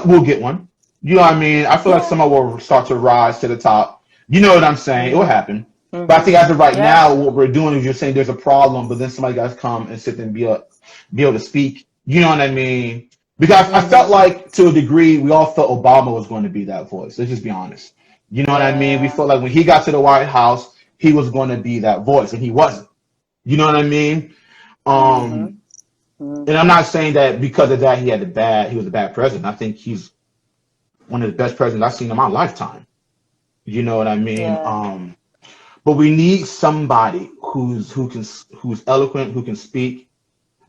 we'll get one. You know what I mean? I feel like Yeah. someone will start to rise to the top. You know what I'm saying? It will Mm-hmm. happen. But I Mm-hmm. think as of right Yeah. now, what we're doing is you're saying there's a problem, but then somebody got to come and sit there and be able to speak. You know what I mean? Because I felt Mm-hmm. like to a degree we all felt Obama was going to be that voice. Let's just be honest. You know what I mean? We Yeah. felt like when he got to the White House, he was going to be that voice, and he wasn't. You know what I mean? Mm-hmm. Um, and I'm Mm-hmm. not saying that because of that he was a bad president. I think he's one of the best presidents I've seen in my lifetime. You know what I mean? Yeah. But we need somebody who's eloquent, who can speak.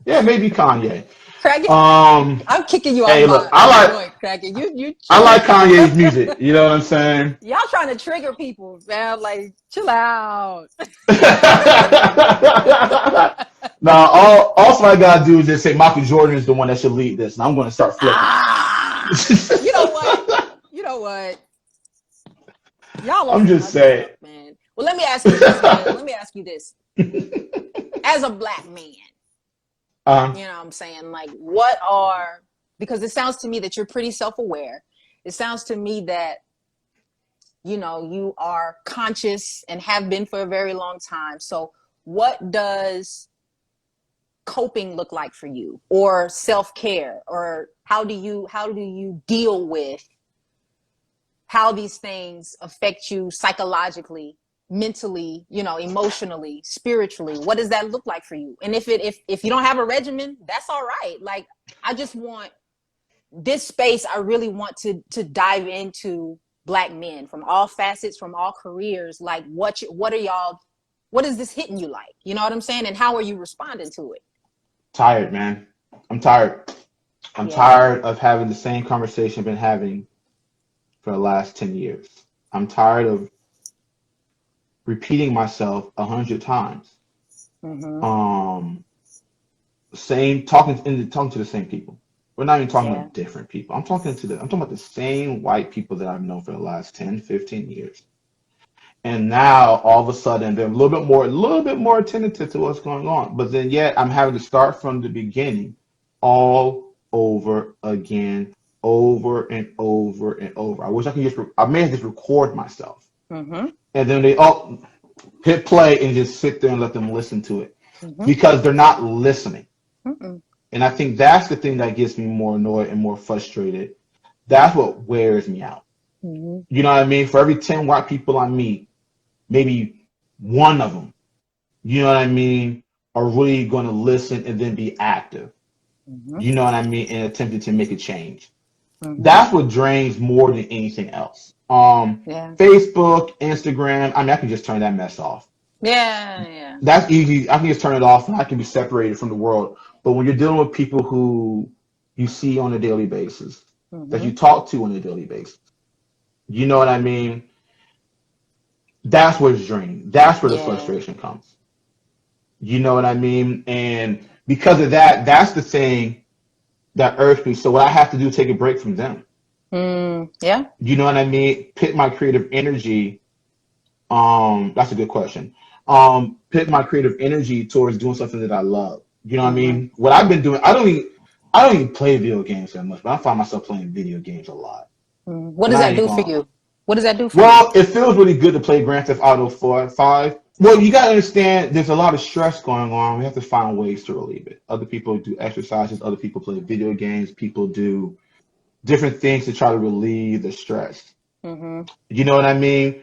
Yeah, maybe Kanye. Cracky. Um, I'm kicking you off hey, look, my joint, Cracky. You I chill. like Kanye's music. You know what I'm saying? Y'all trying to trigger people, man. Like, chill out. Now, all I gotta do is just say Michael Jordan is the one that should lead this, and I'm going to start flipping. You know what? You know what? Y'all on I'm some just other saying. stuff, man. Well, let me ask you this, man. Let me ask you this. As a black man, um, you know what I'm saying? Like, what are, because it sounds to me that you're pretty self aware. It sounds to me that, you know, you are conscious and have been for a very long time. So, what does coping look like for you, or self-care, or how do you deal with how these things affect you psychologically, mentally, you know, emotionally, spiritually? What does that look like for you? And if you don't have a regimen, that's all right. Like, I just want this space, I really want to dive into black men from all facets, from all careers. Like, what are y'all, what is this hitting you like? You know what I'm saying? And how are you responding to it? tired, man. I'm tired. I'm Yeah. tired of having the same conversation I've been having for the last 10 years. I'm tired of repeating myself 100 times. Mm-hmm. Um, talking to the same people. We're not even talking Yeah. about different people. I'm talking about the same white people that I've known for the last 10, 15 years. And now all of a sudden they're a little bit more attentive to what's going on. But then yet I'm having to start from the beginning all over again, over and over and over. I wish I may have just record myself. Mm-hmm. And then they all hit play and just sit there and let them listen to it Mm-hmm. because they're not listening. Mm-mm. And I think that's the thing that gets me more annoyed and more frustrated. That's what wears me out. Mm-hmm. You know what I mean? For every 10 white people I meet, maybe one of them, you know what I mean, are really going to listen and then be active. Mm-hmm. You know what I mean? And attempting to make a change. Mm-hmm. That's what drains more than anything else. Yeah. Facebook, Instagram, I mean, I can just turn that mess off. Yeah. Yeah. That's easy. I can just turn it off and I can be separated from the world. But when you're dealing with people who you see on a daily basis, that Mm-hmm. you talk to on a daily basis, you know what I mean? That's where it's draining. That's where the Yeah. frustration comes. You know what I mean? And because of that, that's the thing that irks me. So what I have to do is take a break from them. Yeah. You know what I mean? Put my creative energy. That's a good question. Put my creative energy towards doing something that I love. You know what I Mm-hmm. mean? What I've been doing, I don't even play video games that much, but I find myself playing video games a lot. Mm-hmm. What And does I that ain't do for going. you? What does that do for you? Well, it feels really good to play Grand Theft Auto 4, 5. Well, you got to understand there's a lot of stress going on. We have to find ways to relieve it. Other people do exercises, other people play video games, people do different things to try to relieve the stress. Mm-hmm. You know what I mean?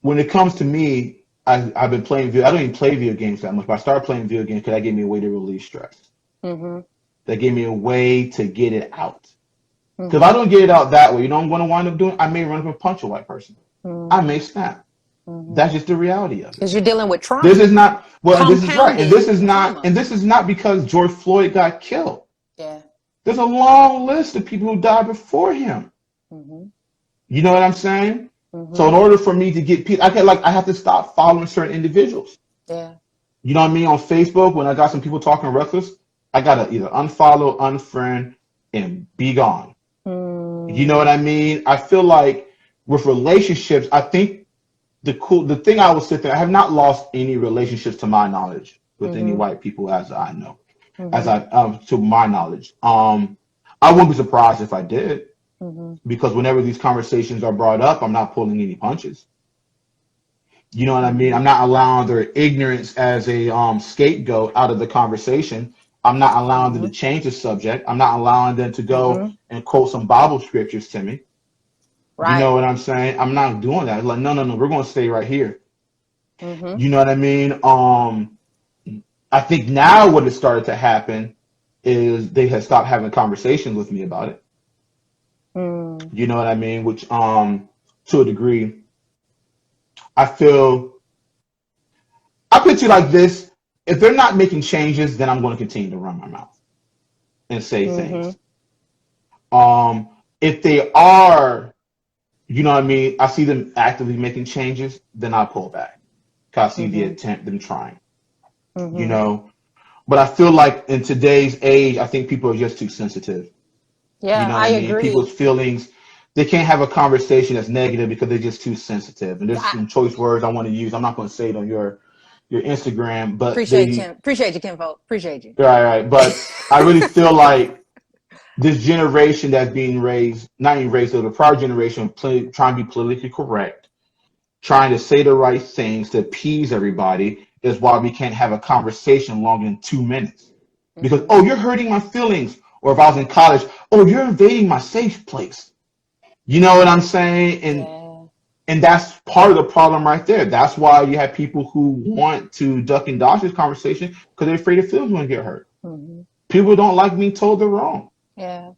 When it comes to me, I've been playing video. I don't even play video games that much, but I started playing video games because that gave me a way to relieve stress. Mm-hmm. That gave me a way to get it out. Because if I Mm-hmm. don't get it out that way, you know what I'm going to wind up doing? I may run up and punch a white person. I Mm-hmm. may snap. Mm-hmm. That's just the reality of it. Because you're dealing with This trauma, is not well, and this is right, and compounded trauma. this is not because George Floyd got killed. Yeah. There's a long list of people who died before him. Mm-hmm. You know what I'm saying? So Mm-hmm. in order for me to get people, I have to stop following certain individuals. Yeah. You know what I mean? On Facebook, when I got some people talking reckless, I gotta either unfollow, unfriend, and be gone. You know Mm-hmm. what I mean? I feel like with relationships, I think the thing I will sit there, I have not lost any relationships to my knowledge with any Mm-hmm. white people as I know, as Mm-hmm. I to my knowledge. I wouldn't be surprised if I did, Mm-hmm. because whenever these conversations are brought up, I'm not pulling any punches. You know what I mean? Mm-hmm. I'm not allowing their ignorance as a scapegoat out of the conversation. I'm not allowing them Mm-hmm. to change the subject. I'm not allowing them to go Mm-hmm. and quote some Bible scriptures to me. You Right. know what I'm saying? I'm not doing that. Like, no, no, no, we're going to stay right here. Mm-hmm. You know what I mean? I think now what has started to happen is they have stopped having conversations with me about it. Mm-hmm. You know what I mean? Which, to a degree, I feel I put you like this. If they're not making changes, then I'm going to continue to run my mouth and say Mm-hmm. things. If they are, you know what I mean, I see them actively making changes, then I pull back. Cause I see the Mm-hmm. attempt, them trying, you Mm-hmm. know. But I feel like in today's age, I think people are just too sensitive. You Yeah, know what I I mean? agree. People's feelings, they can't have a conversation that's negative because they're just too sensitive. And there's I some choice words I want to use. I'm not going to say it on your Instagram, but appreciate they, Kim. Appreciate you, Kim Folk. Appreciate you. right, right. But I really feel like this generation that's being raised, not even raised, the prior generation, trying to be politically correct, trying to say the right things to appease everybody, is why we can't have a conversation longer than 2 minutes. Because, Mm-hmm. oh, you're hurting my feelings. Or if I was in college, oh, you're invading my safe place. You know what I'm saying? Yeah. And that's part of the problem right there. That's why you have people who want to duck and dodge this conversation because they're afraid their feelings going to get hurt. Mm-hmm. People don't like being told they're wrong. Yeah.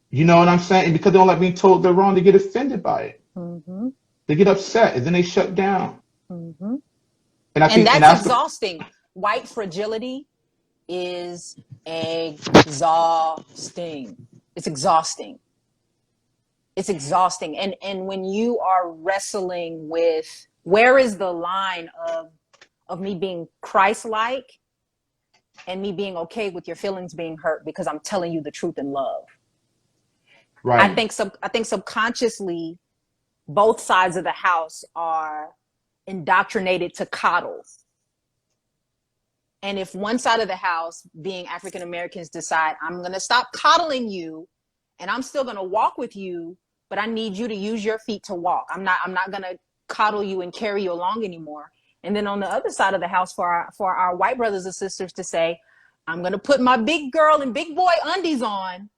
You know what I'm saying? And because they don't like being told they're wrong, they get offended by it. Mm-hmm. They get upset and then they shut down. Mm-hmm. And I And think, and that's that's the exhausting. White fragility is exhausting. It's exhausting. It's exhausting. And when you are wrestling with where is the line of me being Christ-like and me being okay with your feelings being hurt because I'm telling you the truth in love. right, I think subconsciously both sides of the house are indoctrinated to coddle. And if one side of the house, being African Americans, decide I'm going to stop coddling you and I'm still going to walk with you, but I need you to use your feet to walk. I'm not going to coddle you and carry you along anymore. And then on the other side of the house for our white brothers and sisters to say, I'm going to put my big girl and big boy undies on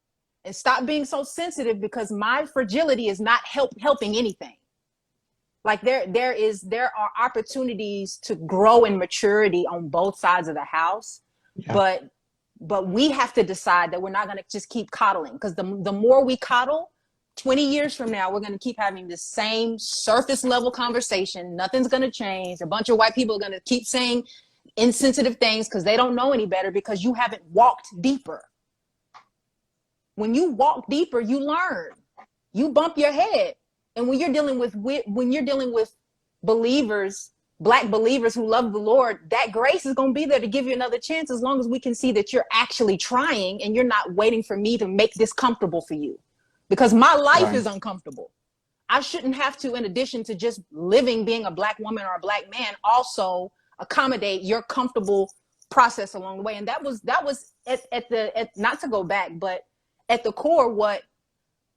and stop being so sensitive because my fragility is not helping anything. Like there are opportunities to grow in maturity on both sides of the house, yeah, but we have to decide that we're not going to just keep coddling, because the more we coddle, 20 years from now we're going to keep having the same surface level conversation. Nothing's going to change. A bunch of white people are going to keep saying insensitive things because they don't know any better, because you haven't walked deeper. When you walk deeper, you learn. You bump your head. And when you're dealing with believers, black believers who love the Lord, that grace is going to be there to give you another chance, as long as we can see that you're actually trying and you're not waiting for me to make this comfortable for you. Because my life right, is uncomfortable. I shouldn't have to, in addition to just living, being a black woman or a black man, also accommodate your comfortable process along the way. And that was at not to go back, but at the core,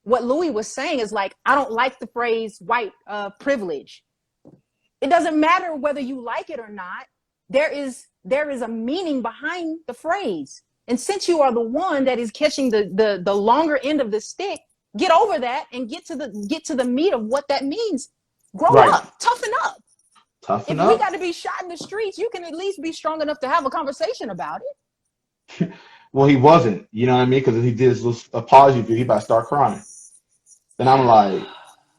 what Louis was saying is like, I don't like the phrase white privilege. It doesn't matter whether you like it or not. There is a meaning behind the phrase. And since you are the one that is catching the longer end of the stick, get over that and get to the meat of what that means. Grow Right. up, toughen up. Toughen If we up. got to be shot in the streets, you can at least be strong enough to have a conversation about it. Well, he wasn't, you know what I mean? Because he did his little apology video, he about to start crying. And I'm like,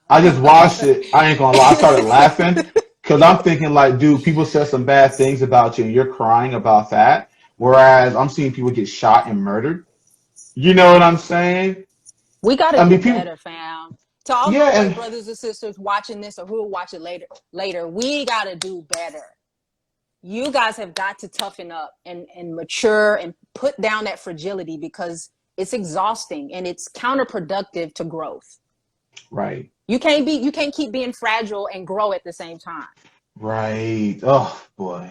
I just watched it. I ain't gonna lie, I started laughing because I'm thinking like, dude, people said some bad things about you and you're crying about that. Whereas I'm seeing people get shot and murdered. You know what I'm saying? We got to I do mean, people, better, fam. To all yeah, my white and brothers and sisters watching this or who will watch it later, we got to do better. You guys have got to toughen up and mature and put down that fragility because it's exhausting and it's counterproductive to growth. right, You can't keep being fragile and grow at the same time. right. Oh boy.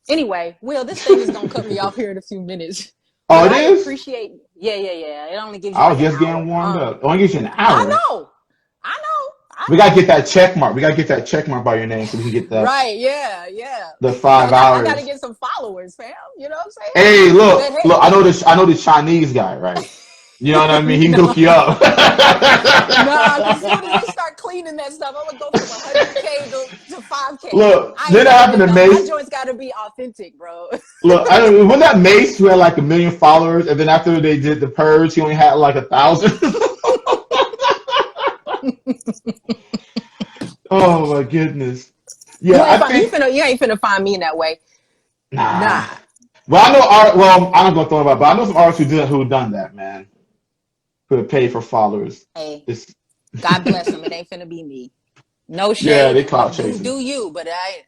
Anyway, Will, this thing is gonna cut me off here in a few minutes. Oh, But it I is? appreciate yeah. It only gives you I was like an just getting hour. warmed up. It only gives you an I hour. know. I know. I We gotta know. get that check mark. We gotta get that check mark by your name so we can get Right, yeah. the I five gotta hours. get some followers, fam. You know what I'm saying? Hey, But look, hey, look. I know this Chinese guy, right? You know what I mean? He can no. hook you up. Nah, because as soon as we start cleaning that stuff, I'm gonna go from 100K to 5K. Look, I ain't then that doing happened it to though. My Mace. joints gotta be authentic, bro. Look, wasn't that Mace who had like 1 million followers, and then after they did the purge, he only had like 1,000. Oh my goodness. Yeah, I think You ain't finna find me in that way. nah. Nah. Well, I know art. Well, I'm not gonna throw it about, but I know some artists who done that, man. Who have paid for followers. Hey, It's God bless them. It ain't finna be me. No yeah, shade. they clout Do chasing. you? But I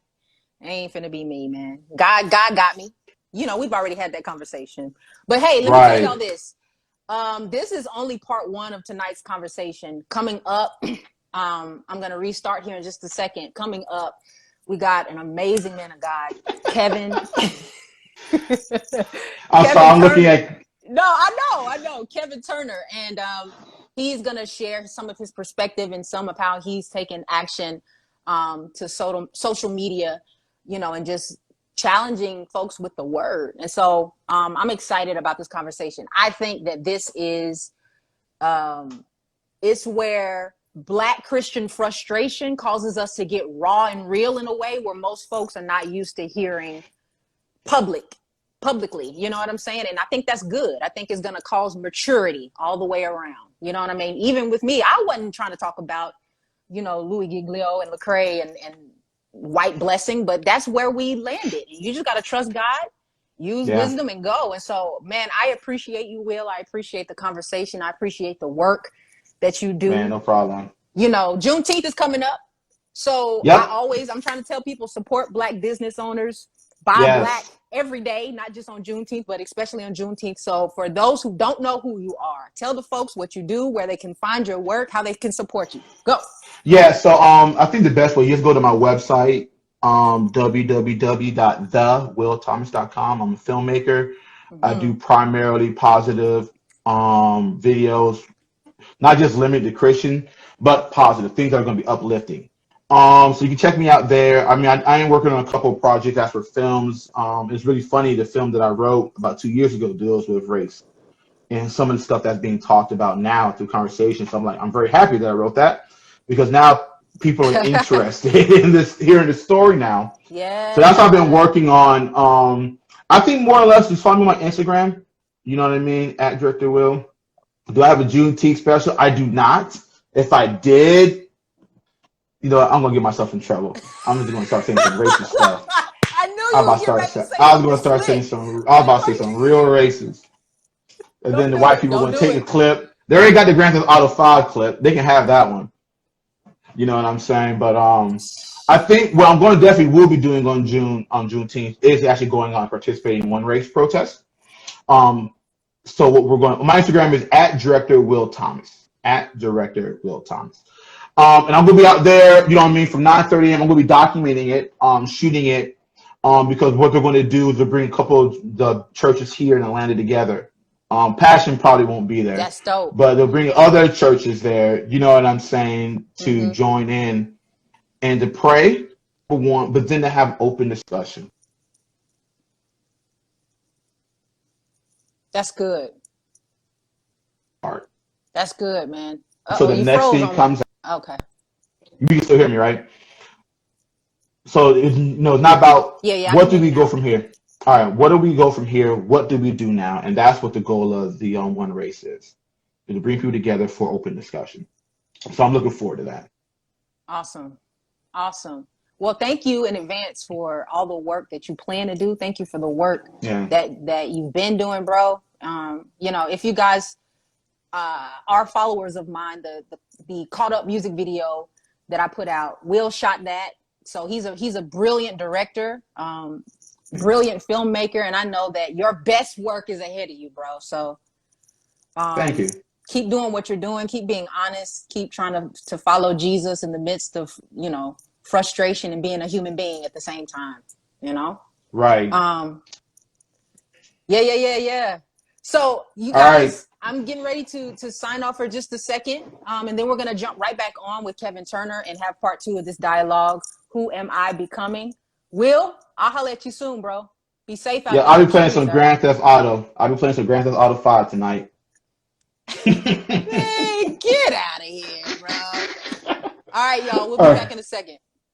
ain't finna be me, man. God got me. You know, we've already had that conversation. But hey, let me tell y'all Right. this. This is only part one of tonight's conversation. Coming up, I'm gonna restart here in just a second. Coming up, we got an amazing man of God, Kevin. I'm sorry. Kevin I'm looking Turner. at. No, I know, Kevin Turner, and he's gonna share some of his perspective and some of how he's taken action to social media, you know, and just challenging folks with the word. And so I'm excited about this conversation. I think that this is it's where Black Christian frustration causes us to get raw and real in a way where most folks are not used to hearing publicly, you know what I'm saying? And I think that's good. I think it's going to cause maturity all the way around. You know what I mean? Even with me, I wasn't trying to talk about, you know, Louis Giglio and Lecrae and white blessing, but that's where we landed. You just got to trust God, use Yeah, wisdom, and go. And so, man, I appreciate you, Will. I appreciate the conversation. I appreciate the work that you man, do. no problem. You know, Juneteenth is coming up. So Yep. I'm trying to tell people, support Black business owners, buy Black Yes. every day, not just on Juneteenth, but especially on Juneteenth. So for those who don't know who you are, tell the folks what you do, where they can find your work, how they can support you. Go. Yeah. So I think the best way, you just go to my website, www.thewillthomas.com. I'm a filmmaker. I Mm-hmm. do primarily positive videos, not just limited to Christian, but positive things that are going to be uplifting. So you can check me out there. I mean, I am working on a couple of projects as for films. It's really funny. The film that I wrote about 2 years ago deals with race and some of the stuff that's being talked about now through conversation. So I'm very happy that I wrote that because now people are interested in this, hearing the story now. So that's what I've been Yeah. working on. I think more or less just follow me on Instagram. You know what I mean? At Director Will. Do I have a Juneteenth special? I do not. If I did, you know, I'm gonna get myself in trouble. I'm just gonna start saying some racist stuff. I knew I'm you about was to getting start. ready to say I was something gonna start saying slick. some. I was about to say some real racist, and then Don't the do white it. people are Don't gonna do take the it. clip. They already got the Grand Theft Auto 5 clip. They can have that one. You know what I'm saying? But I think what I'm going to definitely will be doing on Juneteenth is actually going on participating in one race protest. Um, so what we're going, my Instagram is at Director Will Thomas, at Director Will Thomas. And I'm gonna be out there, you know what I mean, from 9:30 a.m. I'm gonna be documenting it, shooting it, because what they're going to do is they're bring a couple of the churches here in Atlanta together, Passion probably won't be there, That's dope. but they'll bring other churches there. You know what I'm saying? To Hmm. join in and to pray for one, but then to have open discussion. That's good. Part. That's good, man. So Uh-oh, the you next froze thing on me. comes. Okay. You can still hear me, right? So it's not about Yeah, yeah, I can what do hear you we go now. from here. All right, what do we go from here? What do we do now? And that's what the goal of the One Race is to bring people together for open discussion. So I'm looking forward to that. Awesome. Awesome. Well, thank you in advance for all the work that you plan to do. Thank you for the work Yeah, that you've been doing, bro. If you guys are followers of mine, the Caught Up music video that I put out, Will shot that. So he's a brilliant director, brilliant filmmaker, and I know that your best work is ahead of you, bro. So thank um, you. keep doing what you're doing. Keep being honest. Keep trying to follow Jesus in the midst of frustration and being a human being at the same time. You know. Right. Um, yeah, yeah, yeah, yeah. So you All right. guys, I'm getting ready to sign off for just a second, and then we're gonna jump right back on with Kevin Turner and have part 2 of this dialogue. Who am I becoming? Will, I'll holler at you soon, bro. Be safe Yeah, out there I'll in be the playing streets, some all right? Grand Theft Auto. I'll be playing some Grand Theft Auto 5 tonight. Man, get out of here, bro. All right, y'all. We'll All be back right. in a second.